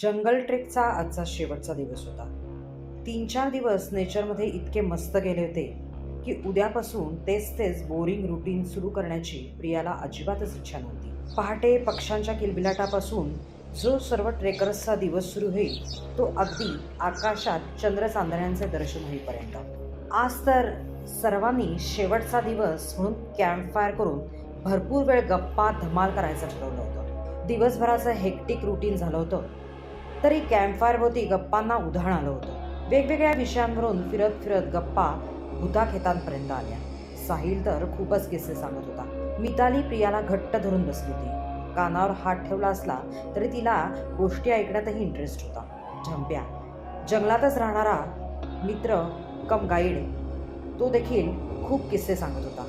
जंगल ट्रेकचा आजचा शेवटचा दिवस होता. 3-4 दिवस नेचरमध्ये इतके मस्त गेले होते की उद्यापासून तेच तेच बोरिंग रुटीन सुरू करण्याची प्रियाला अजिबातच इच्छा नव्हती. पहाटे पक्ष्यांच्या किलबिलाटापासून जो सर्व ट्रेकर्सचा दिवस सुरू होईल तो अगदी आकाशात चंद्रचांदण्यांचे दर्शन होईपर्यंत. आज तर सर्वांनी शेवटचा दिवस म्हणून कॅम्पफायर करून भरपूर वेळ गप्पा धमाल करायचं ठरवलं होतं. दिवसभराचं हेक्टिक रुटीन झालं होतं, तरी कॅम्पफायरभोवती गप्पांना उधाण आलं होतं. वेगवेगळ्या विषयांवरून फिरत फिरत गप्पा भूताखेतांपर्यंत आल्या. साहिल तर खूपच किस्से सांगत होता. मिताली प्रियाला घट्ट धरून बसली होती. कानावर हात ठेवला असला तरी तिला गोष्टी ऐकण्यातही इंटरेस्ट होता. झंप्या, जंगलातच राहणारा मित्र कम गाईड, तो देखील खूप किस्से सांगत होता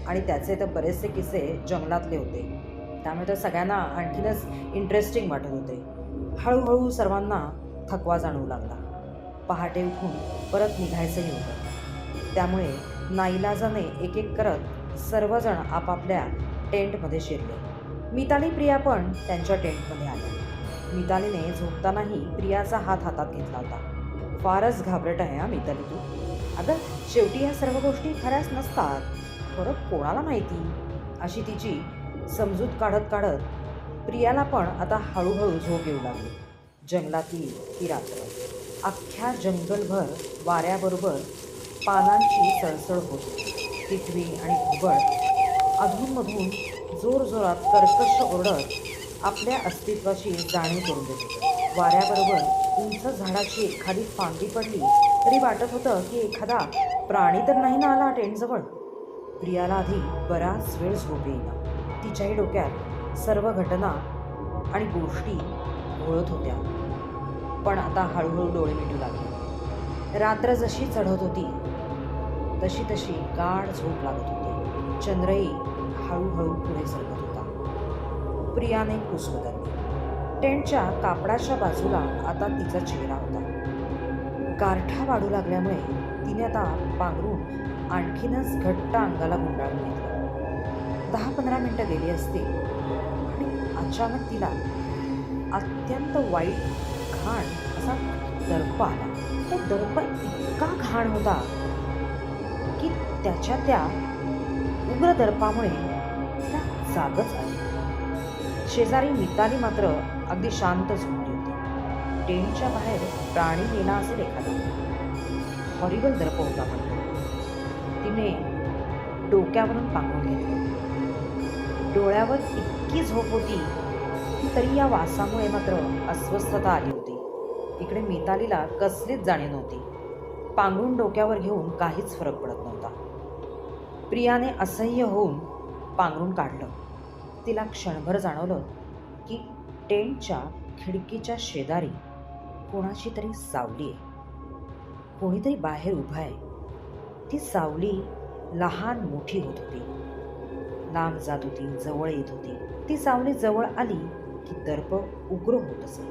आणि त्याचे तर बरेचसे किस्से जंगलातले होते. त्यामुळे तर सगळ्यांना आणखीनच इंटरेस्टिंग वाटत होते. हळूहळू सर्वांना थकवा जाणवू लागला. पहाटे उठून परत निघायचंही होतं. त्यामुळे नाईलाजाने एक एक करत सर्वजण आपापल्या टेंटमध्ये शिरले. मिताली प्रिया पण त्यांच्या टेंटमध्ये आल्या. मितालीने झोपतानाही प्रियाचा हात हातात घेतला होता. फारच घाबरट आहे हा मिताली तू. अगं, शेवटी ह्या सर्व गोष्टी खऱ्याच नसतात, फरक कोणाला माहिती, अशी तिची समजूत काढत काढत प्रियाला पण आता हळूहळू झोप येऊ लागली. जंगलातील ही रात्र अख्ख्या जंगलभर वाऱ्याबरोबर पानांची सळसळ होती. टिटवी आणि घुबड अधूनमधून जोरजोरात कर्कश ओरडत आपल्या अस्तित्वाची जाणीव करून देत होते. वाऱ्याबरोबर उंच झाडाची एखादी फांदी पडली तरी वाटत होतं की एखादा प्राणी तर नाही ना आला टेंटजवळ. प्रियाला आधी बराच वेळ झोप येईना. तिच्याही डोक्यात सर्व घटना आणि गोष्टी घोळत होत्या. पण आता हळूहळू डोळे मिटू लागले. रात्र जशी चढत होती तशी तशी गाढ झोप लागत होती. चंद्रही हळूहळू पुढे सरकत होता. प्रियाने पूस बदलली. टेंटच्या कापडाच्या बाजूला आता तिचा चेहरा होता. गारठा वाढू लागल्यामुळे तिने आता पांघरून आणखीनच घट्ट अंगाला गुंडाळून घेतलं. 10-15 मिनिटं गेली असतील आणि अचानक तिला अत्यंत वाईट घाण असा दर्प आला. तो दर्प इतका घाण होता की त्याच्या त्या उग्र दर्पामुळे तिला जागच आली. शेजारी मिताली मात्र अगदी शांत झोपली होती. टेंटच्या बाहेर प्राणी मेला असेल एखादा. हॉरिबल दर्प होता. पण तिने डोक्यावरून पांघरून घेतलं. डोळ्यावर इतकी झोप होती तरी या वासामुळे मात्र अस्वस्थता आली होती. इकडे मितालीला कसलीच जाणीव नव्हती. पांघरून डोक्यावर घेऊन काहीच फरक पडत नव्हता. प्रियाने असह्य होऊन पांघरून काढलं. तिला क्षणभर जाणवलं की टेंटच्या खिडकीच्या शेजारी कोणाची तरी सावली आहे. कोणीतरी बाहेर उभं आहे. ती सावली लहान मोठी होत होती, लांब जात होती, जवळ येत होती. ती सावली जवळ आली की दर्प उग्र होत असे.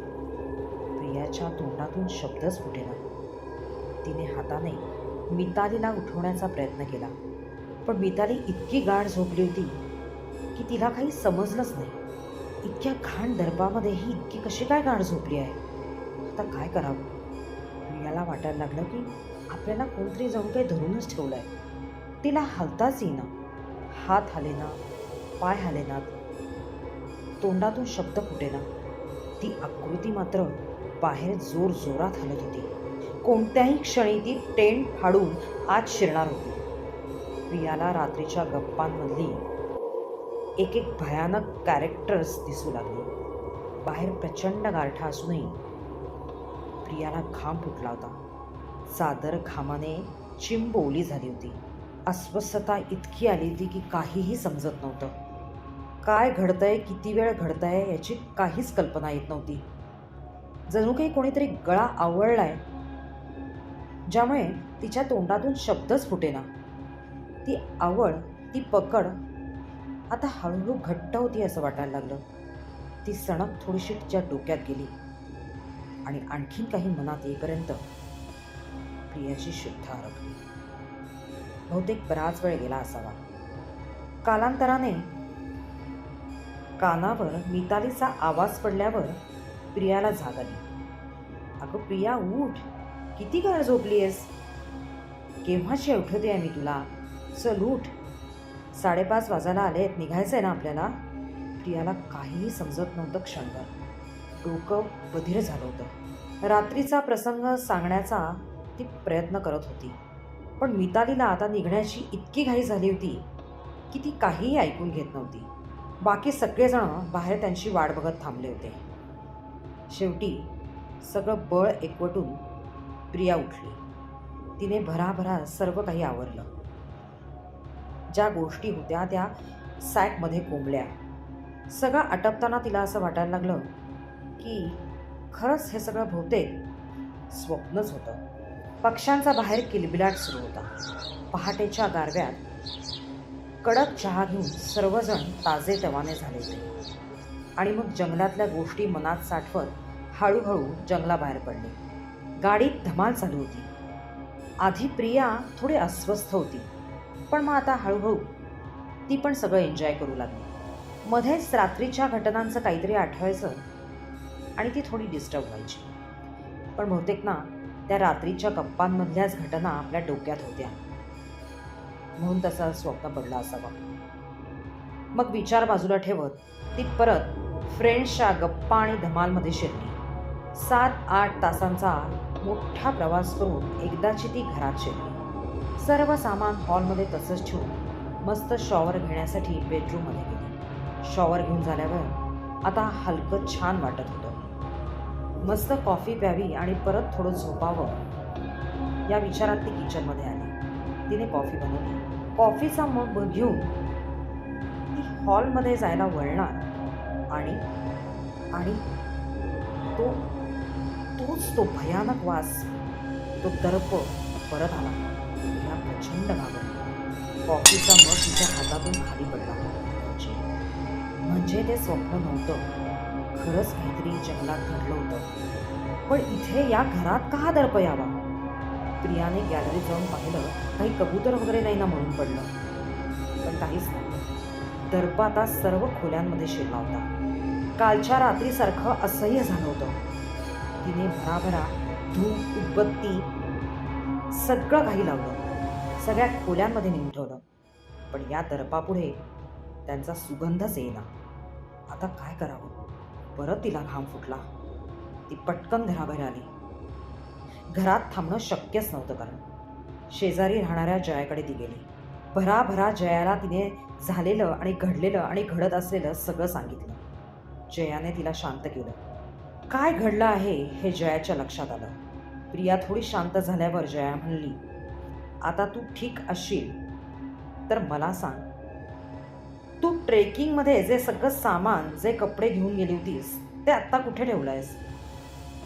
प्रियाच्या तोंडातून शब्दच फुटेना. तिने हाताने मितालीला उठवण्याचा प्रयत्न केला, पण मिताली इतकी गाढ झोपली होती की तिला काही समजलंच नाही. इतक्या घाण दर्पामध्ये ही इतकी कशी काय गाढ झोपली आहे? आता काय करावं? प्रियाला वाटायला लागलं की आपल्याला कोणतरी जाऊन काही धरूनच ठेवलं आहे. तिला हलताच येईना. हात हालेना, पाय हालेनात, तोंडातून शब्द फुटेना. ती आकृती मात्र बाहेर जोर जोरात हलत होती. कोणत्याही क्षणी ती टेंट फाडून आत शिरणार होती. प्रियाला रात्रीच्या गप्पांमधली एक एक भयानक कॅरेक्टर्स दिसू लागली. बाहेर प्रचंड गारठा असूनही प्रियाला घाम फुटला होता. चादर घामाने चिंब ओली झाली होती. अस्वस्थता इतकी आली होती की काहीही समजत नव्हतं. काय घडतंय, किती वेळ घडतंय याची काहीच कल्पना येत नव्हती. जणू काही कोणीतरी गळा आवळलाय, ज्यामुळे तिच्या तोंडातून शब्दच फुटेना. ती आवळ, ती पकड आता हळूहळू घट्ट होती असं वाटायला लागलं. ती सणक थोडीशी तिच्या डोक्यात गेली आणि आणखीन काही मनात येईपर्यंत प्रियाची शुद्ध हरपली. बहुतेक बराच वेळ गेला असावा. कालांतराने कानावर मितालीचा आवाज पडल्यावर प्रियाला जाग आली. अगं प्रिया, उठ. किती काळ झोपली आहेस? केव्हाची उठवते आहे मी तुला. चल उठ. 5:30 वाजायला आलेत, निघायचंय ना आपल्याला. प्रियाला काहीही समजत नव्हतं क्षणभर. डोकं बधीर झालं होतं. रात्रीचा प्रसंग सांगण्याचा ती प्रयत्न करत होती, पण मितालीला आता निघण्याची इतकी घाई झाली होती की ती काहीही ऐकून घेत नव्हती. बाकी सगळेजण बाहेर त्यांची वाट बघत थांबले होते. शेवटी सगळं बळ एकवटून प्रिया उठली. तिने भराभरा सर्व काही आवरलं. ज्या गोष्टी होत्या त्या सॅकमध्ये कोंबल्या. सगळं आटपताना तिला असं वाटायला लागलं की खरंच हे सगळं बहुतेक स्वप्नच होतं. पक्ष्यांचा बाहेर किलबिलाट सुरू होता. पहाटेच्या गारव्यात कडक चहा घेऊन सर्वजण ताजेतवाने झाले होते आणि मग जंगलातल्या गोष्टी मनात साठवत हळूहळू जंगलाबाहेर पडले. गाडीत धमाल चालू होती. आधी प्रिया थोडी अस्वस्थ होती, पण मग आता हळूहळू ती पण सगळं एन्जॉय करू लागली. मध्येच रात्रीच्या घटनांचं काहीतरी आठवायचं आणि ती थोडी डिस्टर्ब व्हायची. पण बहुतेक ना त्या रात्रीच्या गप्पांमधल्याच घटना आपल्या डोक्यात होत्या, म्हणून तसं स्वप्न पडलं असावं. मग विचार बाजूला ठेवत ती परत फ्रेंड्सच्या गप्पा आणि धमालमध्ये शिरली. 7-8 तासांचा मोठा प्रवास करून एकदाची ती घरात शिरली. सर्व सामान हॉलमध्ये तसंच ठेवून मस्त शॉवर घेण्यासाठी बेडरूममध्ये गेली. शॉवर घेऊन झाल्यावर आता हलकं छान वाटत होतं. मस्त कॉफी प्यावी आणि परत थोडं झोपावं या विचारात ती किचनमध्ये आली. तिने कॉफी बनवली. कॉफीचा मग घेऊन ती हॉलमध्ये जायला वळणार आणि तोच तो भयानक वास, तो दर्प परत आला. तिला प्रचंड घाबरली. कॉफीचा मग तिच्या हातातून खाली पडला. म्हणजे ते स्वप्न नव्हतं, खरंच काहीतरी जंगलात घडलं होतं. पण इथे या घरात का दर्प यावा? प्रियाने गॅलरीत जाऊन पाहिलं, काही कबूतर वगैरे नाही ना म्हणून पडलं. पण काहीच नव्हतं. दर्प आता सर्व खोल्यांमध्ये शिरला होता. कालच्या रात्रीसारखं असह्य झालं होतं. तिने भराभरा धूप, उदबत्ती सगळं काही लावलं. सगळ्या खोल्यांमध्ये नेऊन ठेवलं. पण या दर्पापुढे त्यांचा सुगंधच येईना. आता काय करावं? परत तिला घाम फुटला. ती पटकन घराबाहेर आली. घरात थांबणं शक्यच नव्हतं, कारण शेजारी राहणाऱ्या जयाकडे ती गेली. भराभरा जयाला तिने झालेलं आणि घडलेलं आणि घडत असलेलं सगळं सांगितलं. जयाने तिला शांत केलं. काय घडलं आहे हे जयाच्या लक्षात आलं. प्रिया थोडी शांत झाल्यावर जया म्हणली, आता तू ठीक असशील तर मला सांग, तू ट्रेकिंगमध्ये जे सगळं सामान, जे कपडे घेऊन गेली होतीस ते आत्ता कुठे ठेवलं आहेस?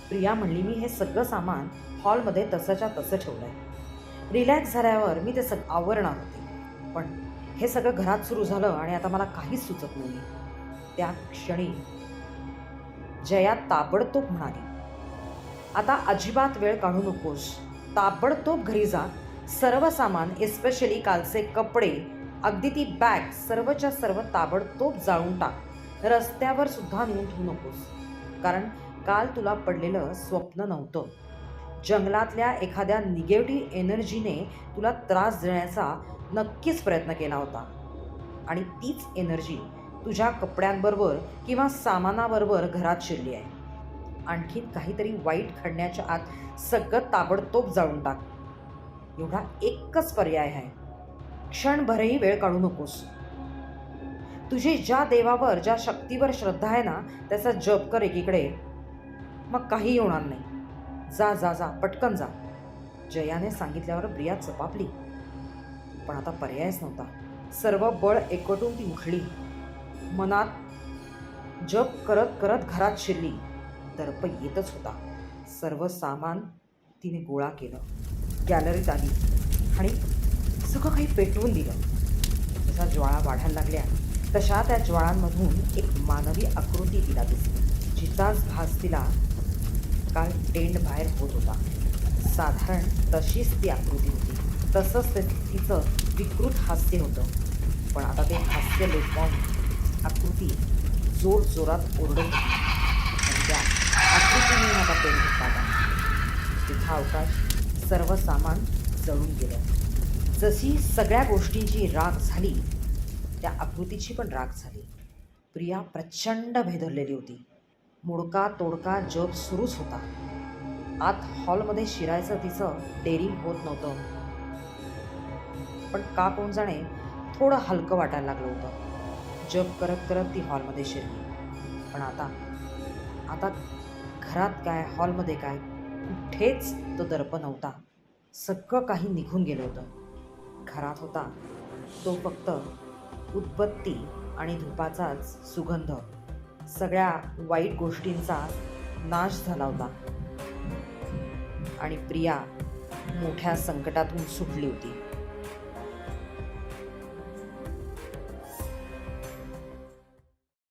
प्रिया म्हणली, मी हे सगळं सामान हॉलमध्ये तसंच्या तसं ठेवलं आहे. रिलॅक्स झाल्यावर मी ते सगळं आवरणार होते, पण हे सगळं घरात सुरू झालं आणि आता मला काहीच सुचत नाही. त्या क्षणी जया ताबडतोब म्हणाली, आता अजिबात वेळ काढू नकोस. ताबडतोब घरी जा. सर्व सामान, एस्पेशली कालचे कपडे, अगदी ती बॅग, सर्वच्या सर्व ताबडतोब जाळून टाक. रस्त्यावर सुद्धा नेऊन ठेवू नकोस, कारण काल तुला पडलेलं स्वप्न नव्हतं. जंगलातल्या एखाद्या निगेटिव्ह एनर्जीने तुला त्रास देण्याचा नक्कीच प्रयत्न केला होता आणि तीच एनर्जी तुझ्या कपड्यांबरोबर किंवा सामानाबरोबर घरात शिरली आहे. आणखी काहीतरी वाईट घडण्याच्या आत सगळं ताबडतोब जाळून टाक. एवढा एकच पर्याय आहे. क्षणभरही वेळ काढू नकोस. तुझी ज्या देवावर, ज्या शक्तीवर श्रद्धा आहे ना, त्याचा जप कर एकीकडे, मग काही होणार नाही. जा जा जा, पटकन जा. जयाने सांगितल्यावर प्रिया चपापली, पण आता पर्यायच नव्हता. सर्व बळ एकवटून ती उठली. मनात जप करत करत घरात शिरली. दर्प येतच होता. सर्व सामान तिने गोळा केलं. गॅलरीत आली आणि सगळं काही पेटवून दिलं. जसा ज्वाळा वाढायला लागल्या तशा त्या ज्वाळांमधून एक मानवी आकृती तिला दिसली, जिचाच भास तिला काल टेंट बाहेर होत होता. साधारण तशीच ती आकृती होती. तसंच ते तिचं विकृत हास्य होतं. पण आता ते हास्य लोटवाऊन आकृती जोरजोरात ओरडत होती. आणि त्या आकृती आता पेट घेतला होता. तिचा अवकाश सर्व सामान जळून गेलं. जशी सगळ्या गोष्टींची राख झाली त्या आकृतीची पण राख झाली. प्रिया प्रचंड भेदरलेली होती. मोडका तोडका जप सुरूच होता. आत हॉलमध्ये शिरायचं तिचं डेअरिंग होत नव्हतं, पण का कोण जाणे थोडं हलकं वाटायला लागलं होतं. जप करत करत ती हॉलमध्ये शिरली. पण आता घरात काय हॉलमध्ये काय कुठेच तो दर्प नव्हता. सगळं काही निघून गेलं होतं. घरात होता तो फक्त उदबत्ती आणि धुपाचाच सुगंध. सगळ्या वाईट गोष्टींचा नाश झाला होता आणि प्रिया मोठ्या संकटातून सुटली होती.